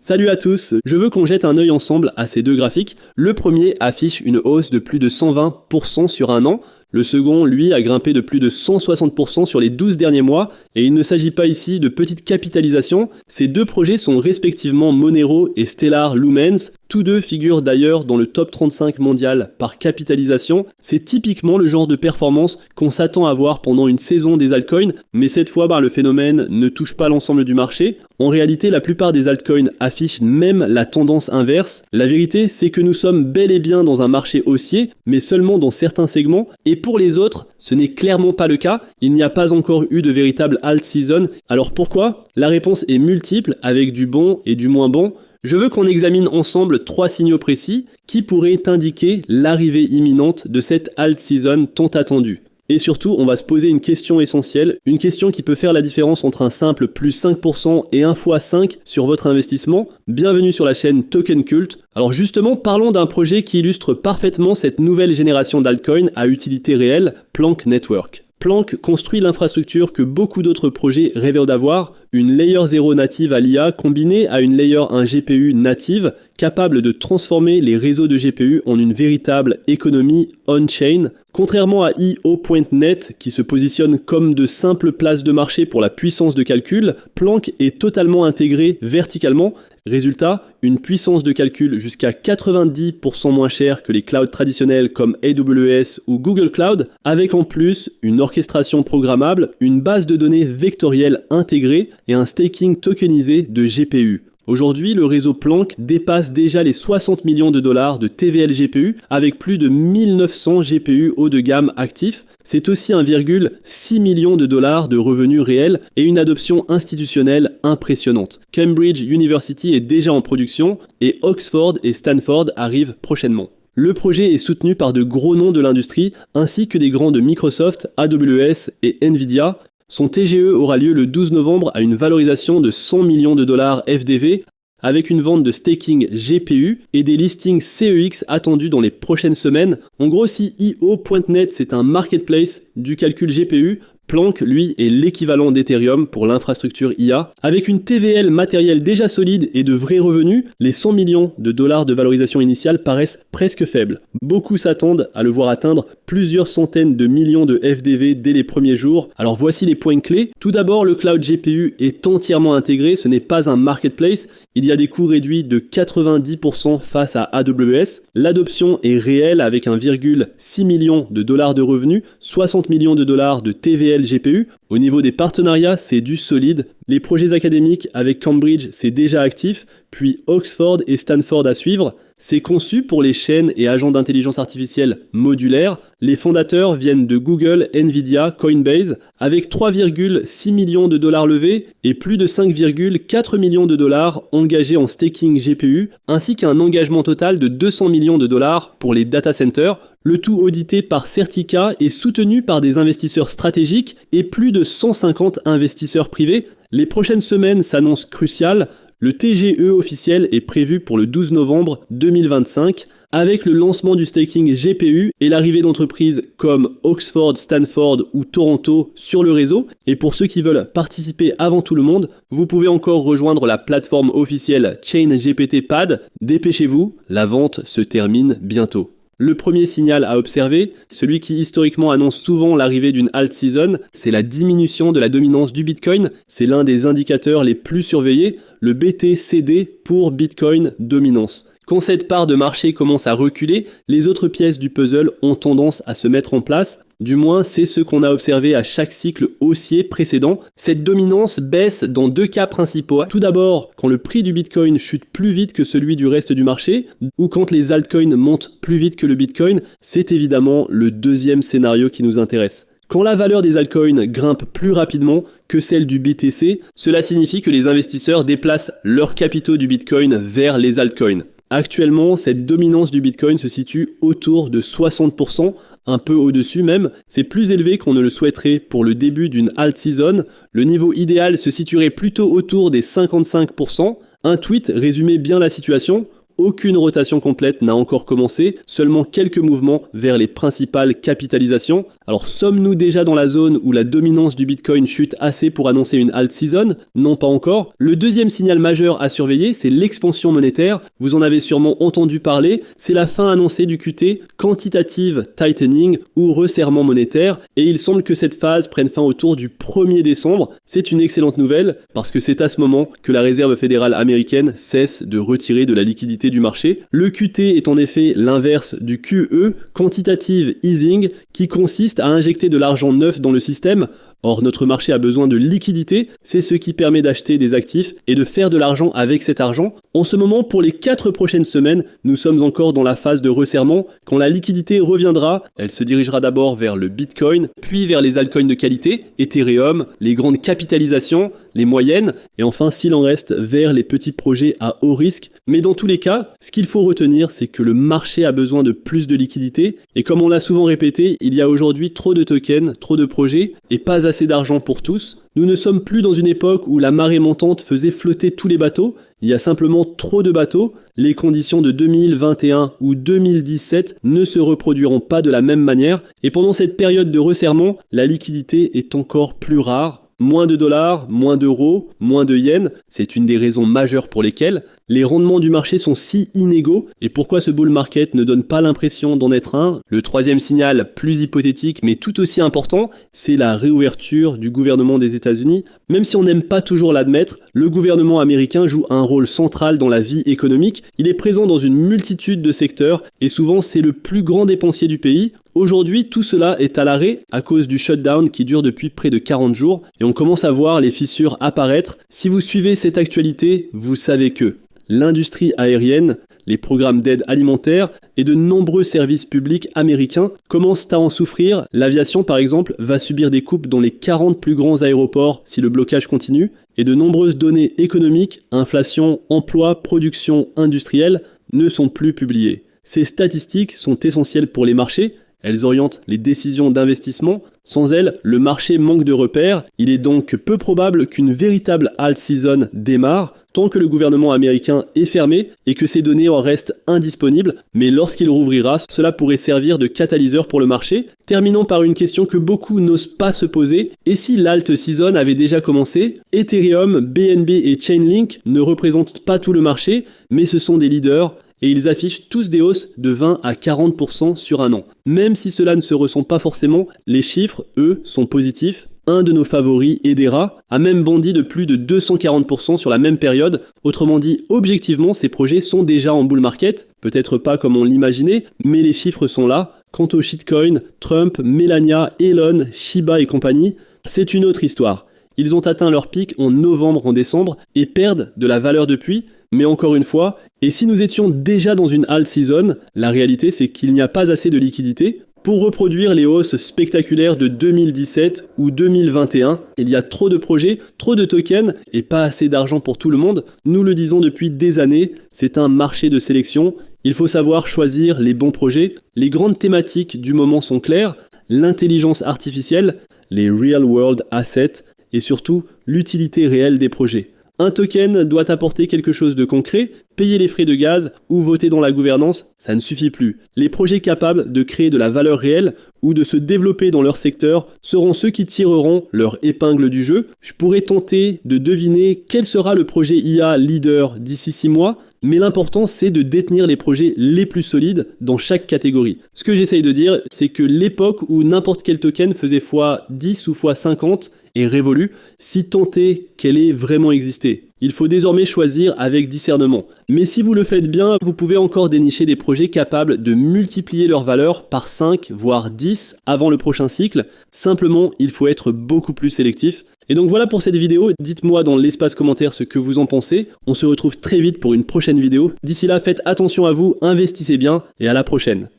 Salut à tous, je veux qu'on jette un œil ensemble à ces deux graphiques. Le premier affiche une hausse de plus de 120% sur un an. Le second, lui, a grimpé de plus de 160% sur les 12 derniers mois, et il ne s'agit pas ici de petites capitalisations. Ces deux projets sont respectivement Monero et Stellar Lumens. Tous deux figurent d'ailleurs dans le top 35 mondial par capitalisation. C'est typiquement le genre de performance qu'on s'attend à voir pendant une saison des altcoins, mais cette fois, le phénomène ne touche pas l'ensemble du marché. En réalité, la plupart des altcoins affichent même la tendance inverse. La vérité, c'est que nous sommes bel et bien dans un marché haussier, mais seulement dans certains segments, et pour les autres, ce n'est clairement pas le cas. Il n'y a pas encore eu de véritable alt season. Alors pourquoi ? La réponse est multiple, avec du bon et du moins bon. Je veux qu'on examine ensemble 3 signaux précis qui pourraient indiquer l'arrivée imminente de cette alt season tant attendue. Et surtout, on va se poser une question essentielle, une question qui peut faire la différence entre un simple plus 5% et 1 x 5 sur votre investissement. Bienvenue sur la chaîne Token Cult. Alors justement, parlons d'un projet qui illustre parfaitement cette nouvelle génération d'altcoins à utilité réelle, Planck Network. Planck construit l'infrastructure que beaucoup d'autres projets rêvaient d'avoir, une Layer 0 native à l'IA combinée à une Layer 1 GPU native, capable de transformer les réseaux de GPU en une véritable économie on-chain. Contrairement à IO.net, qui se positionne comme de simples places de marché pour la puissance de calcul, Planck est totalement intégré verticalement. Résultat, une puissance de calcul jusqu'à 90% moins chère que les clouds traditionnels comme AWS ou Google Cloud, avec en plus une orchestration programmable, une base de données vectorielle intégrée et un staking tokenisé de GPU. Aujourd'hui, le réseau Planck dépasse déjà les 60 millions de dollars de TVL GPU avec plus de 1900 GPU haut de gamme actifs. C'est aussi 1,6 million de dollars de revenus réels et une adoption institutionnelle impressionnante. Cambridge University est déjà en production et Oxford et Stanford arrivent prochainement. Le projet est soutenu par de gros noms de l'industrie ainsi que des grands de Microsoft, AWS et Nvidia. Son TGE aura lieu le 12 novembre à une valorisation de 100 millions de dollars FDV avec une vente de staking GPU et des listings CEX attendus dans les prochaines semaines. En gros, si IO.net c'est un marketplace du calcul GPU, Planck, lui, est l'équivalent d'Ethereum pour l'infrastructure IA. Avec une TVL matérielle déjà solide et de vrais revenus, les 100 millions de dollars de valorisation initiale paraissent presque faibles. Beaucoup s'attendent à le voir atteindre plusieurs centaines de millions de FDV dès les premiers jours. Alors voici les points clés. Tout d'abord, le cloud GPU est entièrement intégré, ce n'est pas un marketplace. Il y a des coûts réduits de 90% face à AWS. L'adoption est réelle avec 1,6 million de dollars de revenus, 60 millions de dollars de TVL GPU. Au niveau des partenariats, c'est du solide. Les projets académiques avec Cambridge, c'est déjà actif, puis Oxford et Stanford à suivre. C'est conçu pour les chaînes et agents d'intelligence artificielle modulaires. Les fondateurs viennent de Google, Nvidia, Coinbase, avec 3,6 millions de dollars levés et plus de 5,4 millions de dollars engagés en staking GPU, ainsi qu'un engagement total de 200 millions de dollars pour les data centers, le tout audité par Certica et soutenu par des investisseurs stratégiques et plus de 150 investisseurs privés. Les prochaines semaines s'annoncent cruciales. Le TGE officiel est prévu pour le 12 novembre 2025 avec le lancement du staking GPU et l'arrivée d'entreprises comme Oxford, Stanford ou Toronto sur le réseau. Et pour ceux qui veulent participer avant tout le monde, vous pouvez encore rejoindre la plateforme officielle ChainGPT Pad. Dépêchez-vous, la vente se termine bientôt. Le premier signal à observer, celui qui historiquement annonce souvent l'arrivée d'une alt season, c'est la diminution de la dominance du Bitcoin. C'est l'un des indicateurs les plus surveillés, le BTCD pour Bitcoin Dominance. Quand cette part de marché commence à reculer, les autres pièces du puzzle ont tendance à se mettre en place. Du moins, c'est ce qu'on a observé à chaque cycle haussier précédent. Cette dominance baisse dans 2 cas principaux. Tout d'abord, quand le prix du Bitcoin chute plus vite que celui du reste du marché, ou quand les altcoins montent plus vite que le Bitcoin, c'est évidemment le deuxième scénario qui nous intéresse. Quand la valeur des altcoins grimpe plus rapidement que celle du BTC, cela signifie que les investisseurs déplacent leurs capitaux du Bitcoin vers les altcoins. Actuellement, cette dominance du Bitcoin se situe autour de 60%, un peu au-dessus même. C'est plus élevé qu'on ne le souhaiterait pour le début d'une alt season. Le niveau idéal se situerait plutôt autour des 55%. Un tweet résumait bien la situation. aucune rotation complète n'a encore commencé, seulement quelques mouvements vers les principales capitalisations. Alors sommes-nous déjà dans la zone où la dominance du Bitcoin chute assez pour annoncer une alt season? Non, pas encore. Le deuxième signal majeur à surveiller, c'est l'expansion monétaire. Vous en avez sûrement entendu parler, c'est la fin annoncée du QT, Quantitative Tightening ou resserrement monétaire, et il semble que cette phase prenne fin autour du 1er décembre. C'est une excellente nouvelle, parce que c'est à ce moment que la Réserve fédérale américaine cesse de retirer de la liquidité du marché. Le QT est en effet l'inverse du QE, Quantitative Easing, qui consiste à injecter de l'argent neuf dans le système. Or, notre marché a besoin de liquidité, c'est ce qui permet d'acheter des actifs et de faire de l'argent avec cet argent. En ce moment, pour les 4 prochaines semaines, nous sommes encore dans la phase de resserrement. Quand la liquidité reviendra, elle se dirigera d'abord vers le Bitcoin, puis vers les altcoins de qualité, Ethereum, les grandes capitalisations, les moyennes, et enfin, s'il en reste, vers les petits projets à haut risque. Mais dans tous les cas, ce qu'il faut retenir, c'est que le marché a besoin de plus de liquidité, et comme on l'a souvent répété, il y a aujourd'hui trop de tokens, trop de projets, et pas assez d'argent pour tous. Nous ne sommes plus dans une époque où la marée montante faisait flotter tous les bateaux, il y a simplement trop de bateaux, les conditions de 2021 ou 2017 ne se reproduiront pas de la même manière, et pendant cette période de resserrement, la liquidité est encore plus rare. Moins de dollars, moins d'euros, moins de yens, c'est une des raisons majeures pour lesquelles les rendements du marché sont si inégaux et pourquoi ce bull market ne donne pas l'impression d'en être un. Le troisième signal, plus hypothétique mais tout aussi important, c'est la réouverture du gouvernement des États-Unis. Même si on n'aime pas toujours l'admettre, le gouvernement américain joue un rôle central dans la vie économique. Il est présent dans une multitude de secteurs et souvent c'est le plus grand dépensier du pays. Aujourd'hui, tout cela est à l'arrêt à cause du shutdown qui dure depuis près de 40 jours et on commence à voir les fissures apparaître. Si vous suivez cette actualité, vous savez que l'industrie aérienne, les programmes d'aide alimentaire et de nombreux services publics américains commencent à en souffrir. L'aviation, par exemple, va subir des coupes dans les 40 plus grands aéroports si le blocage continue et de nombreuses données économiques, inflation, emploi, production industrielle ne sont plus publiées. Ces statistiques sont essentielles pour les marchés. Elles orientent les décisions d'investissement. Sans elles, le marché manque de repères. Il est donc peu probable qu'une véritable alt season démarre tant que le gouvernement américain est fermé et que ces données en restent indisponibles. Mais lorsqu'il rouvrira, cela pourrait servir de catalyseur pour le marché. Terminons par une question que beaucoup n'osent pas se poser. Et si l'alt season avait déjà commencé? Ethereum, BNB et Chainlink ne représentent pas tout le marché, mais ce sont des leaders. Et ils affichent tous des hausses de 20 à 40% sur un an. Même si cela ne se ressent pas forcément, les chiffres, eux, sont positifs. Un de nos favoris, Hedera, a même bondi de plus de 240% sur la même période. Autrement dit, objectivement, ces projets sont déjà en bull market. Peut-être pas comme on l'imaginait, mais les chiffres sont là. Quant aux shitcoins, Trump, Melania, Elon, Shiba et compagnie, c'est une autre histoire. Ils ont atteint leur pic en novembre, en décembre et perdent de la valeur depuis. Mais encore une fois, et si nous étions déjà dans une alt season, la réalité c'est qu'il n'y a pas assez de liquidité pour reproduire les hausses spectaculaires de 2017 ou 2021. Il y a trop de projets, trop de tokens et pas assez d'argent pour tout le monde. Nous le disons depuis des années, c'est un marché de sélection. Il faut savoir choisir les bons projets. Les grandes thématiques du moment sont claires, l'intelligence artificielle, les real world assets et surtout l'utilité réelle des projets. Un token doit apporter quelque chose de concret, payer les frais de gaz ou voter dans la gouvernance, ça ne suffit plus. Les projets capables de créer de la valeur réelle ou de se développer dans leur secteur seront ceux qui tireront leur épingle du jeu. Je pourrais tenter de deviner quel sera le projet IA leader d'ici 6 mois, mais l'important c'est de détenir les projets les plus solides dans chaque catégorie. Ce que j'essaye de dire, c'est que l'époque où n'importe quel token faisait x10 ou x50 est révolue, si tant est qu'elle ait vraiment existé. Il faut désormais choisir avec discernement. Mais si vous le faites bien, vous pouvez encore dénicher des projets capables de multiplier leur valeur par 5 voire 10 avant le prochain cycle. Simplement, il faut être beaucoup plus sélectif. Et donc voilà pour cette vidéo, dites-moi dans l'espace commentaire ce que vous en pensez. On se retrouve très vite pour une prochaine vidéo. D'ici là, faites attention à vous, investissez bien et à la prochaine.